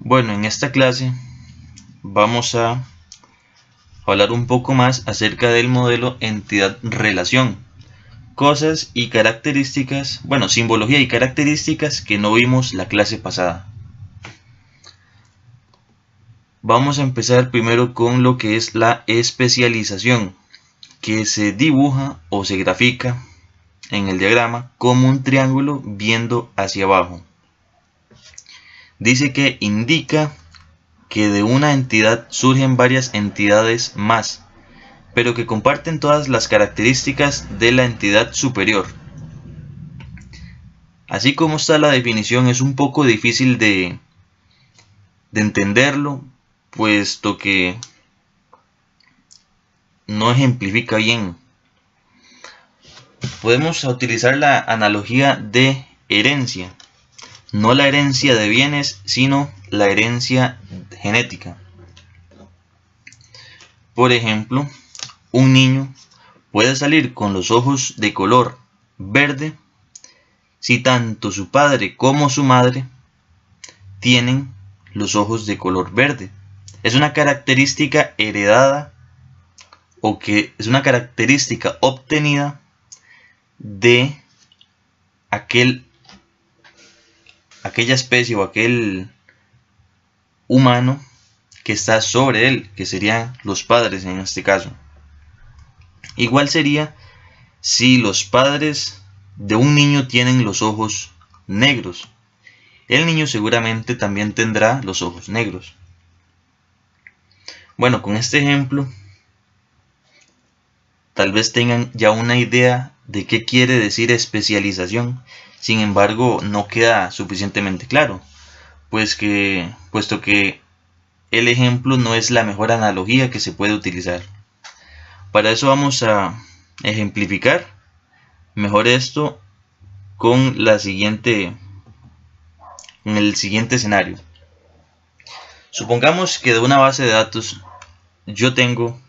Bueno, en esta clase vamos a hablar un poco más acerca del modelo entidad-relación, cosas y características, bueno, simbología y características que no vimos la clase pasada. Vamos a empezar primero con lo que es la especialización, que se dibuja o se grafica en el diagrama como un triángulo viendo hacia abajo. Dice que indica que de una entidad surgen varias entidades más, pero que comparten todas las características de la entidad superior. Así como está la definición, es un poco difícil de entenderlo, puesto que no ejemplifica bien. Podemos utilizar la analogía de herencia, no la herencia de bienes, sino la herencia genética. Por ejemplo, un niño puede salir con los ojos de color verde si tanto su padre como su madre tienen los ojos de color verde. Es una característica heredada o que es una característica obtenida de aquella especie o aquel humano que está sobre él, que serían los padres en este caso. Igual sería si los padres de un niño tienen los ojos negros. El niño seguramente también tendrá los ojos negros. Bueno, con este ejemplo, tal vez tengan ya una idea de qué quiere decir especialización. Sin embargo, no queda suficientemente claro, puesto que el ejemplo no es la mejor analogía que se puede utilizar. Para eso vamos a ejemplificar mejor esto con el siguiente escenario. Supongamos que de una base de datos yo tengo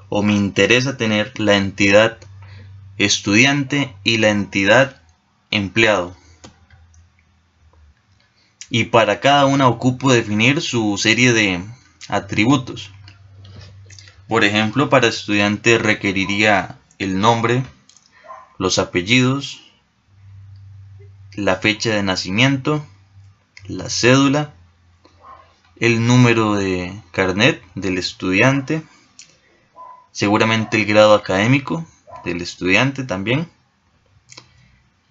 o me interesa tener la entidad estudiante y la entidad empleado. Y para cada una ocupo definir su serie de atributos. Por ejemplo, para estudiante requeriría el nombre, los apellidos, la fecha de nacimiento, la cédula, el número de carnet del estudiante, seguramente el grado académico del estudiante también,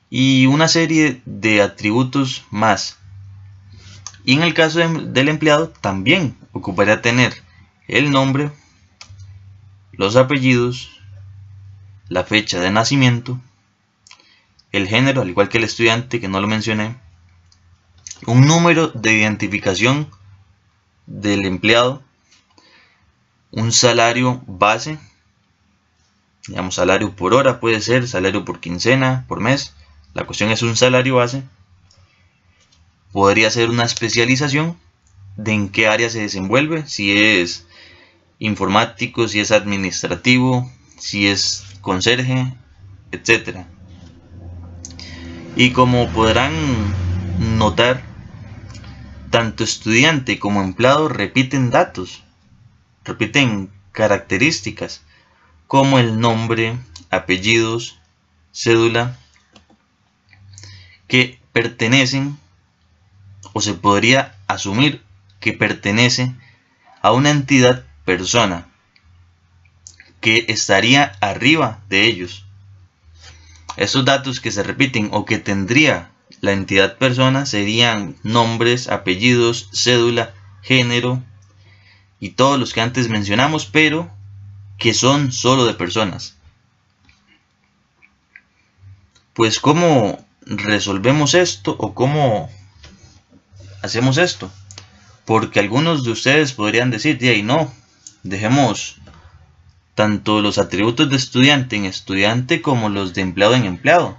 y una serie de atributos más. Y en el caso del empleado también ocuparía tener el nombre, los apellidos, la fecha de nacimiento, el género, al igual que el estudiante, que no lo mencioné, un número de identificación del empleado, un salario base, digamos salario por hora puede ser, salario por quincena, por mes, la cuestión es un salario base. Podría ser una especialización de en qué área se desenvuelve, si es informático, si es administrativo, si es conserje, etc. Y como podrán notar, tanto estudiante como empleado repiten datos, repiten características, como el nombre, apellidos, cédula, que pertenecen o se podría asumir que pertenece a una entidad persona que estaría arriba de ellos. Esos datos que se repiten o que tendría la entidad persona serían nombres, apellidos, cédula, género y todos los que antes mencionamos, pero que son solo de personas. Pues ¿cómo resolvemos esto o cómo hacemos esto? Porque algunos de ustedes podrían decir, y no, dejemos tanto los atributos de estudiante en estudiante como los de empleado en empleado,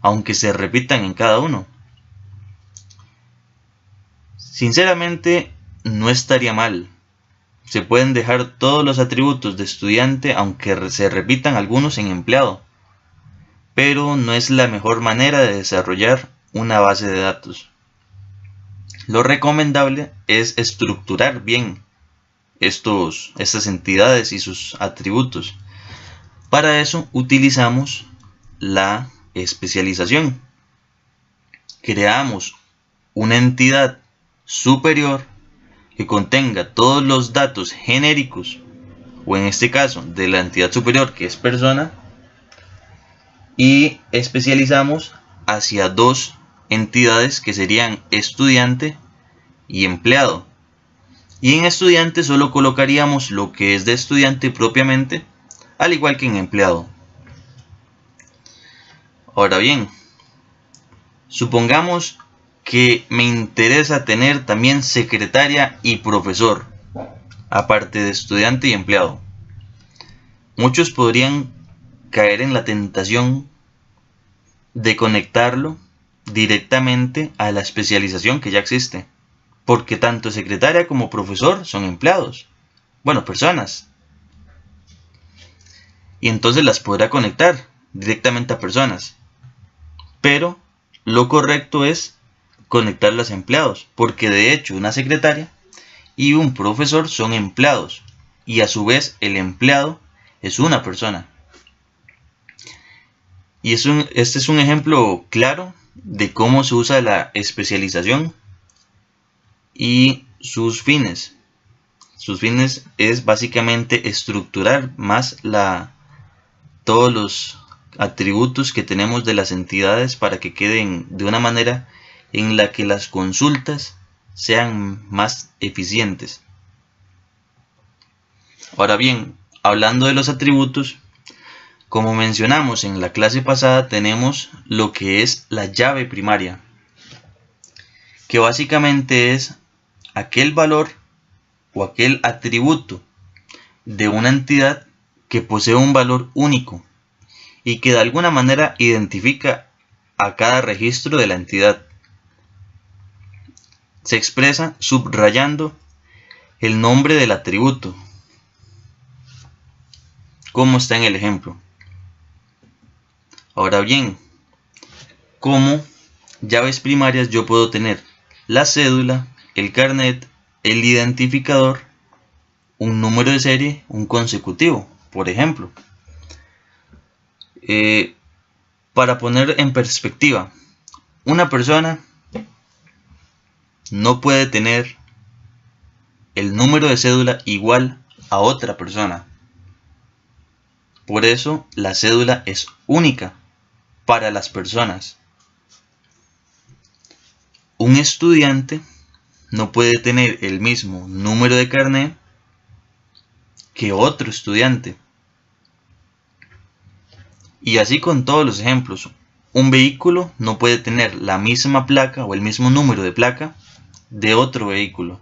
aunque se repitan en cada uno. Sinceramente, no estaría mal. Se pueden dejar todos los atributos de estudiante, aunque se repitan algunos en empleado, pero no es la mejor manera de desarrollar una base de datos. Lo recomendable es estructurar bien estas entidades y sus atributos. Para eso utilizamos la especialización. Creamos una entidad superior que contenga todos los datos genéricos, o en este caso de la entidad superior, que es persona, y especializamos hacia dos entidades que serían estudiante y empleado. Y en estudiante solo colocaríamos lo que es de estudiante propiamente, al igual que en empleado. Ahora bien, supongamos que me interesa tener también secretaria y profesor, aparte de estudiante y empleado. Muchos podrían caer en la tentación de conectarlo directamente a la especialización que ya existe, porque tanto secretaria como profesor son empleados, bueno, personas, y entonces las podrá conectar directamente a personas, pero lo correcto es conectarlas a empleados, porque de hecho una secretaria y un profesor son empleados, y a su vez el empleado es una persona. Y este es un ejemplo claro de cómo se usa la especialización y sus fines. Sus fines es básicamente estructurar más todos los atributos que tenemos de las entidades para que queden de una manera en la que las consultas sean más eficientes. Ahora bien, hablando de los atributos, como mencionamos en la clase pasada, tenemos lo que es la llave primaria, que básicamente es aquel valor o aquel atributo de una entidad que posee un valor único y que de alguna manera identifica a cada registro de la entidad. Se expresa subrayando el nombre del atributo, como está en el ejemplo. Ahora bien, como llaves primarias yo puedo tener la cédula, el carnet, el identificador, un número de serie, un consecutivo, por ejemplo. Para poner en perspectiva, una persona no puede tener el número de cédula igual a otra persona. Por eso la cédula es única para las personas. Un estudiante no puede tener el mismo número de carnet que otro estudiante. Y así con todos los ejemplos. Un vehículo no puede tener la misma placa o el mismo número de placa de otro vehículo.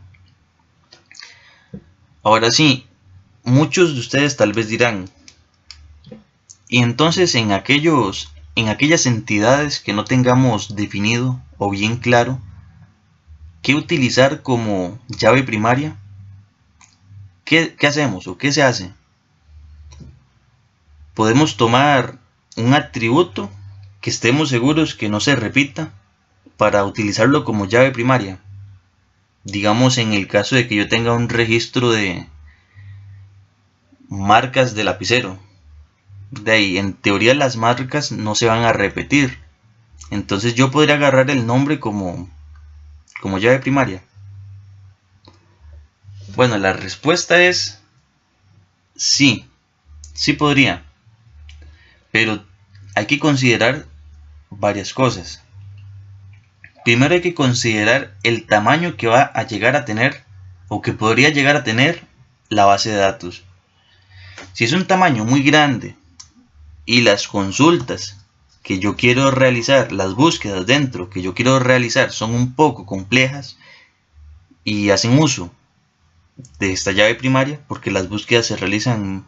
Ahora sí, muchos de ustedes tal vez dirán, y entonces en aquellas entidades que no tengamos definido o bien claro qué utilizar como llave primaria, ¿qué hacemos o qué se hace? Podemos tomar un atributo que estemos seguros que no se repita para utilizarlo como llave primaria. Digamos en el caso de que yo tenga un registro de marcas de lapicero. De ahí, en teoría las marcas no se van a repetir. Entonces yo podría agarrar el nombre como llave primaria. Bueno, la respuesta es sí, sí podría. Pero hay que considerar varias cosas. Primero hay que considerar el tamaño que va a llegar a tener o que podría llegar a tener la base de datos. Si es un tamaño muy grande y las consultas que yo quiero realizar, las búsquedas dentro que yo quiero realizar son un poco complejas y hacen uso de esta llave primaria, porque las búsquedas se realizan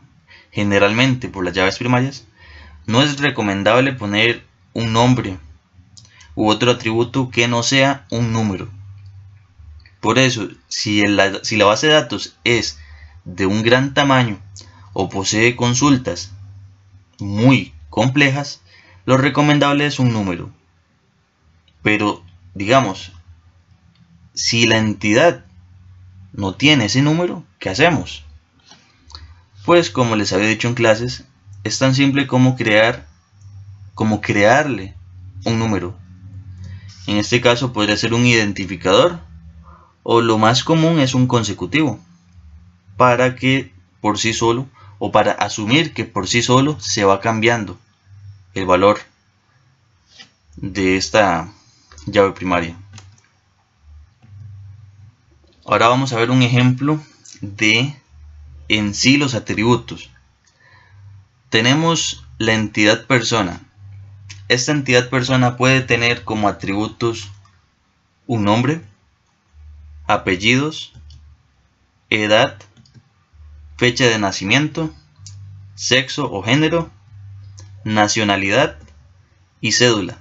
generalmente por las llaves primarias, no es recomendable poner un nombre u otro atributo que no sea un número. Por eso, si la base de datos es de un gran tamaño o posee consultas muy complejas, lo recomendable es un número. Pero, digamos, si la entidad no tiene ese número, ¿qué hacemos? Pues como les había dicho en clases, es tan simple como crearle un número. En este caso podría ser un identificador, o lo más común es un consecutivo, para que por sí solo, o para asumir que por sí solo se va cambiando el valor de esta llave primaria. Ahora vamos a ver un ejemplo de en sí los atributos. Tenemos la entidad persona. Esta entidad persona puede tener como atributos un nombre, apellidos, edad, fecha de nacimiento, sexo o género, nacionalidad y cédula.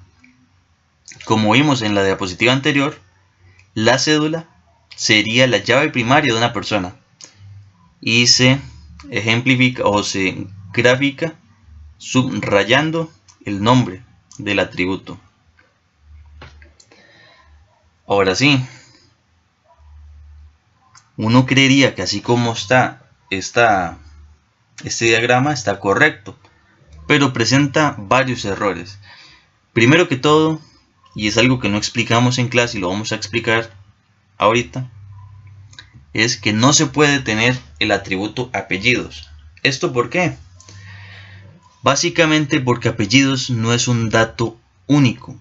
Como vimos en la diapositiva anterior, la cédula sería la llave primaria de una persona y se ejemplifica o se grafica subrayando el nombre del atributo. Ahora sí, uno creería que así como está este diagrama está correcto, pero presenta varios errores. Primero que todo, y es algo que no explicamos en clase y lo vamos a explicar ahorita, es que no se puede tener el atributo apellidos. ¿Esto por qué? Básicamente porque apellidos no es un dato único.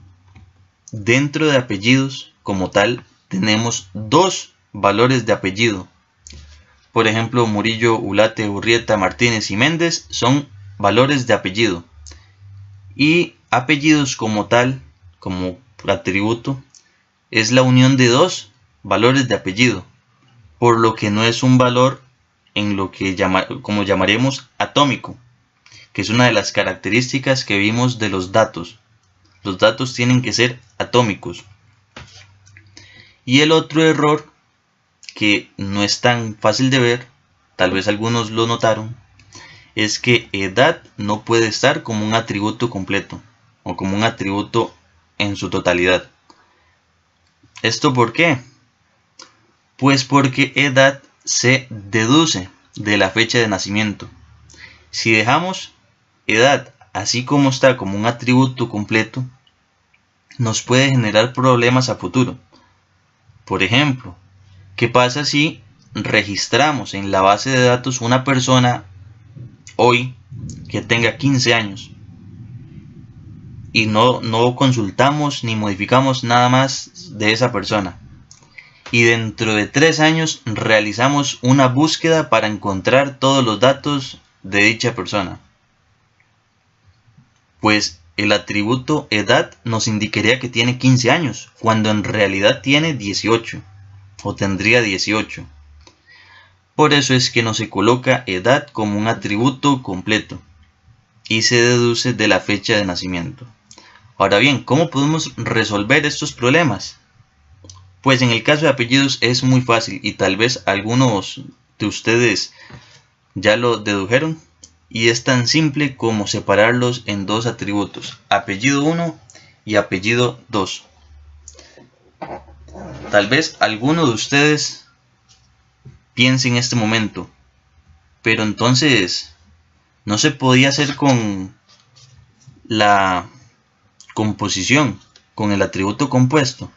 Dentro de apellidos, como tal, tenemos dos valores de apellido. Por ejemplo, Murillo, Ulate, Urrieta, Martínez y Méndez son valores de apellido. Y apellidos como tal, como atributo, es la unión de dos valores de apellido, por lo que no es un valor en lo que como llamaremos atómico, que es una de las características que vimos de los datos. Los datos tienen que ser atómicos. Y el otro error, que no es tan fácil de ver, tal vez algunos lo notaron, es que edad no puede estar como un atributo completo o como un atributo en su totalidad. ¿Esto por qué? Pues porque edad se deduce de la fecha de nacimiento. Si dejamos edad así como está como un atributo completo, nos puede generar problemas a futuro. Por ejemplo, ¿qué pasa si registramos en la base de datos una persona hoy que tenga 15 años y no consultamos ni modificamos nada más de esa persona? Y dentro de 3 años realizamos una búsqueda para encontrar todos los datos de dicha persona. Pues el atributo edad nos indicaría que tiene 15 años, cuando en realidad tiene 18 o tendría 18. Por eso es que no se coloca edad como un atributo completo y se deduce de la fecha de nacimiento. Ahora bien, ¿cómo podemos resolver estos problemas? Pues en el caso de apellidos es muy fácil y tal vez algunos de ustedes ya lo dedujeron, y es tan simple como separarlos en dos atributos, apellido 1 y apellido 2. Tal vez alguno de ustedes piense en este momento, pero entonces no se podía hacer con la composición, con el atributo compuesto,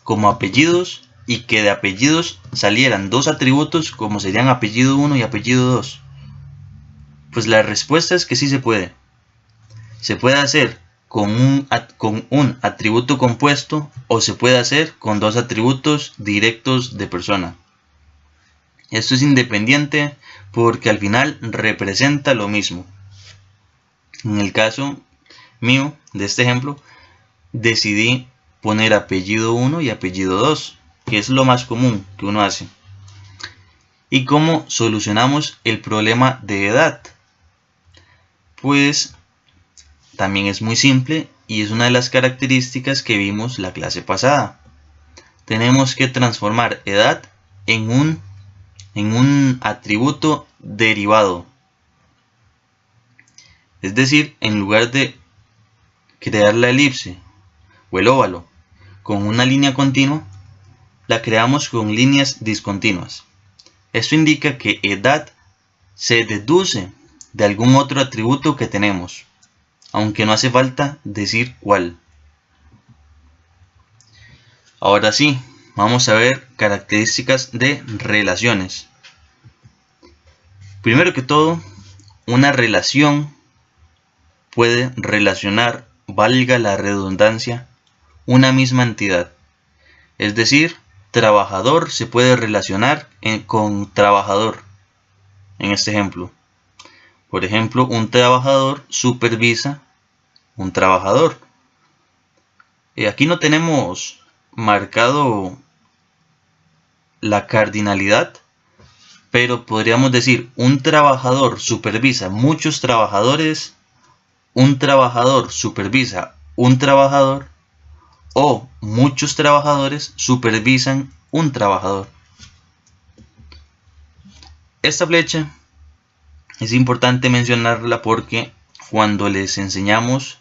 como apellidos, y que de apellidos salieran dos atributos como serían apellido 1 y apellido 2. Pues la respuesta es que sí se puede. Se puede hacer con un atributo compuesto o se puede hacer con dos atributos directos de persona. Esto es independiente porque al final representa lo mismo. En el caso mío, de este ejemplo, decidí poner apellido 1 y apellido 2, que es lo más común que uno hace. ¿Y cómo solucionamos el problema de edad? Pues también es muy simple y es una de las características que vimos la clase pasada. Tenemos que transformar edad en un atributo derivado. Es decir, en lugar de crear la elipse o el óvalo con una línea continua, la creamos con líneas discontinuas. Esto indica que edad se deduce de algún otro atributo que tenemos, aunque no hace falta decir cuál. Ahora sí, vamos a ver características de relaciones. Primero que todo, una relación puede relacionar, valga la redundancia, una misma entidad. Es decir, trabajador se puede relacionar con trabajador. En este ejemplo. Por ejemplo, un trabajador supervisa un trabajador. Aquí no tenemos marcado la cardinalidad, pero podríamos decir un trabajador supervisa muchos trabajadores, un trabajador supervisa un trabajador, o muchos trabajadores supervisan un trabajador. Esta flecha es importante mencionarla porque cuando les enseñamos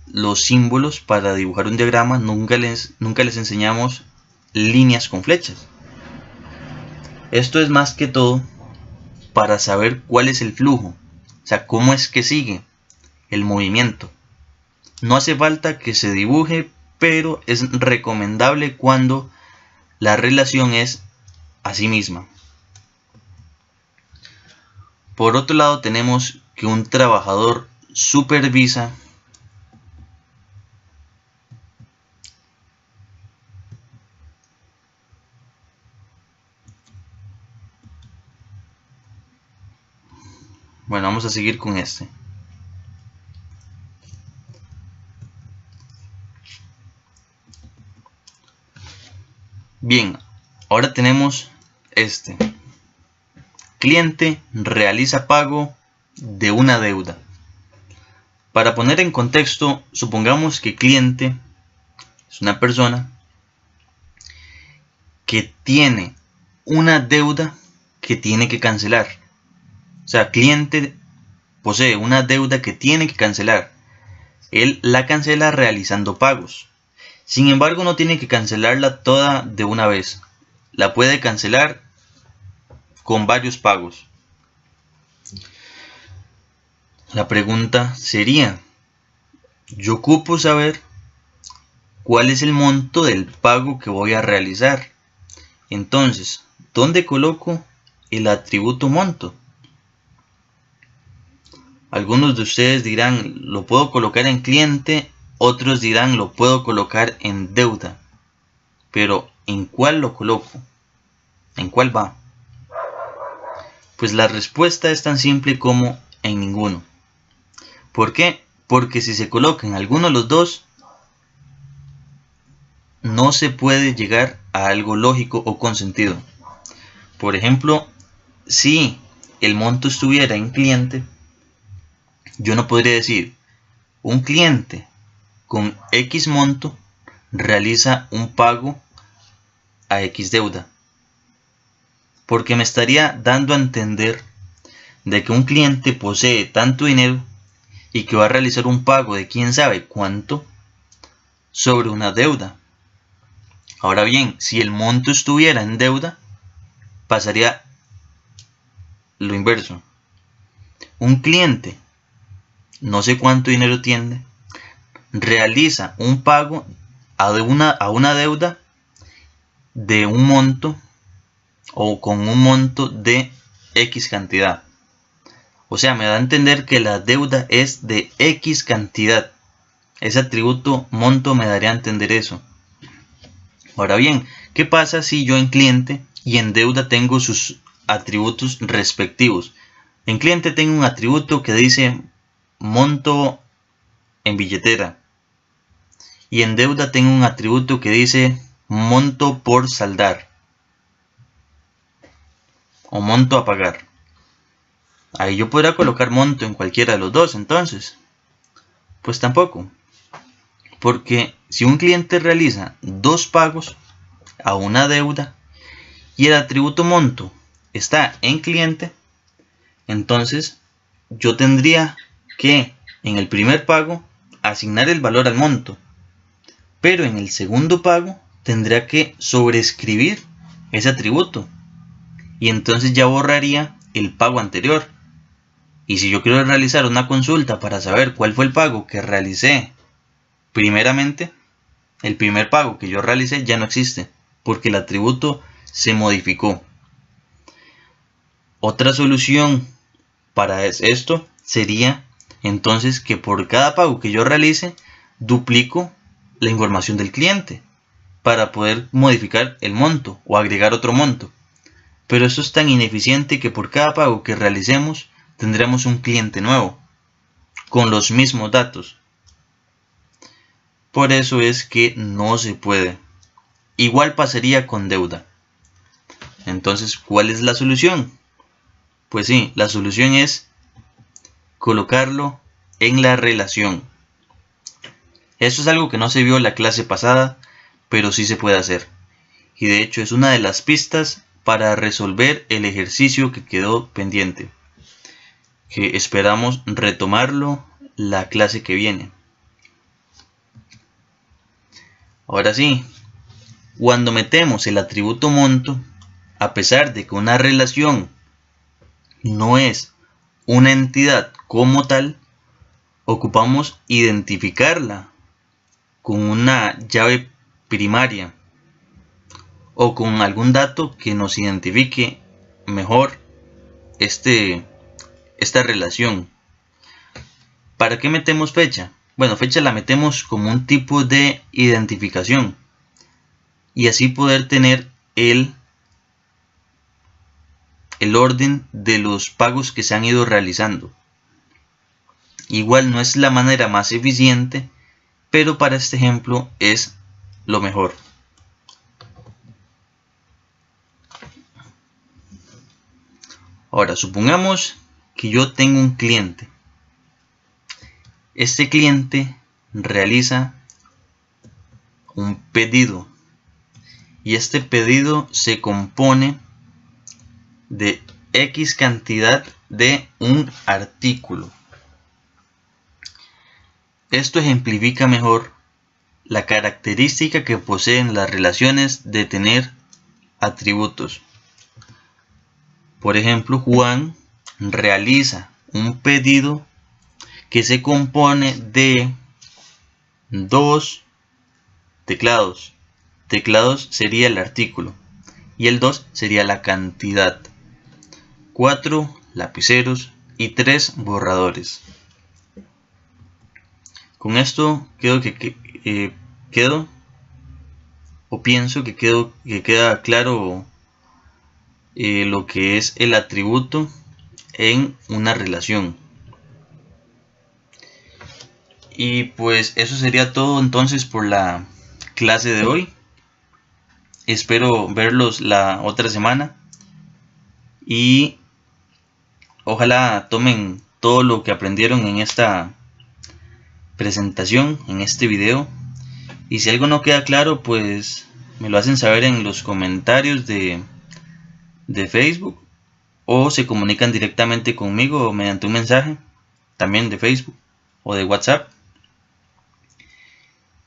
los símbolos para dibujar un diagrama, nunca les enseñamos líneas con flechas. Esto es más que todo para saber cuál es el flujo, o sea, cómo es que sigue el movimiento. No hace falta que se dibuje, pero es recomendable cuando la relación es a sí misma. Por otro lado, tenemos que un trabajador supervisa Bueno, vamos a seguir con este. Bien, ahora tenemos este. Cliente realiza pago de una deuda. Para poner en contexto, supongamos que cliente es una persona que tiene una deuda que tiene que cancelar. O sea, cliente posee una deuda que tiene que cancelar. Él la cancela realizando pagos. Sin embargo, no tiene que cancelarla toda de una vez. La puede cancelar con varios pagos. La pregunta sería, yo ocupo saber cuál es el monto del pago que voy a realizar. Entonces, ¿dónde coloco el atributo monto? Algunos de ustedes dirán, lo puedo colocar en cliente, otros dirán, lo puedo colocar en deuda. Pero, ¿en cuál lo coloco? ¿En cuál va? Pues la respuesta es tan simple como en ninguno. ¿Por qué? Porque si se coloca en alguno de los dos, no se puede llegar a algo lógico o con sentido. Por ejemplo, si el monto estuviera en cliente, yo no podría decir, un cliente con X monto realiza un pago a X deuda. Porque me estaría dando a entender de que un cliente posee tanto dinero y que va a realizar un pago de quién sabe cuánto sobre una deuda. Ahora bien, si el monto estuviera en deuda, pasaría lo inverso. Un cliente, no sé cuánto dinero tiene, realiza un pago a una deuda de un monto o con un monto de X cantidad. O sea, me da a entender que la deuda es de X cantidad. Ese atributo monto me daría a entender eso. Ahora bien, ¿qué pasa si yo en cliente y en deuda tengo sus atributos respectivos? En cliente tengo un atributo que dice monto en billetera. Y en deuda tengo un atributo que dice monto por saldar. O monto a pagar. Ahí yo podría colocar monto en cualquiera de los dos, entonces. Pues tampoco. Porque si un cliente realiza dos pagos a una deuda y el atributo monto está en cliente, entonces yo tendría que en el primer pago asignar el valor al monto, pero en el segundo pago tendría que sobreescribir ese atributo y entonces ya borraría el pago anterior. Y si yo quiero realizar una consulta para saber cuál fue el pago que realicé primeramente, el primer pago que yo realicé ya no existe porque el atributo se modificó. Otra solución para esto sería entonces que por cada pago que yo realice duplico la información del cliente para poder modificar el monto o agregar otro monto. Pero esto es tan ineficiente que por cada pago que realicemos tendremos un cliente nuevo con los mismos datos. Por eso es que no se puede. Igual pasaría con deuda. Entonces, ¿cuál es la solución? Pues sí, la solución es colocarlo en la relación. Esto es algo que no se vio en la clase pasada, pero sí se puede hacer. Y de hecho es una de las pistas para resolver el ejercicio que quedó pendiente, que esperamos retomarlo la clase que viene. Ahora sí, cuando metemos el atributo monto, a pesar de que una relación no es una entidad como tal, ocupamos identificarla con una llave primaria o con algún dato que nos identifique mejor esta relación. ¿Para qué metemos fecha? Bueno, fecha la metemos como un tipo de identificación y así poder tener el orden de los pagos que se han ido realizando. Igual no es la manera más eficiente, pero para este ejemplo es lo mejor. Ahora, supongamos que yo tengo un cliente. Este cliente realiza un pedido y este pedido se compone de X cantidad de un artículo. Esto ejemplifica mejor la característica que poseen las relaciones de tener atributos. Por ejemplo, Juan realiza un pedido que se compone de 2 teclados. Teclados sería el artículo y el 2 sería la cantidad. 4 lapiceros y 3 borradores. Con esto pienso que queda claro lo que es el atributo en una relación. Y pues eso sería todo entonces por la clase de hoy. Espero verlos la otra semana y ojalá tomen todo lo que aprendieron en esta presentación, en este video. Y si algo no queda claro, pues me lo hacen saber en los comentarios de Facebook o se comunican directamente conmigo mediante un mensaje también de Facebook o de WhatsApp.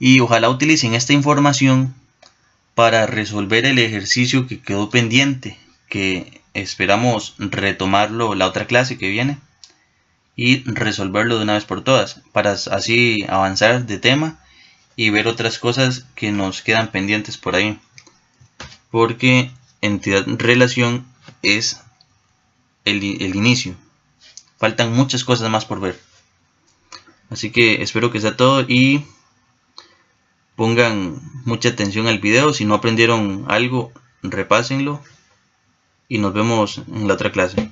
Y ojalá utilicen esta información para resolver el ejercicio que quedó pendiente, que esperamos retomarlo la otra clase que viene y resolverlo de una vez por todas, para así avanzar de tema y ver otras cosas que nos quedan pendientes por ahí, porque entidad relación es el inicio, faltan muchas cosas más por ver. Así que espero que sea todo y pongan mucha atención al video. Si no aprendieron algo, repásenlo y nos vemos en la otra clase.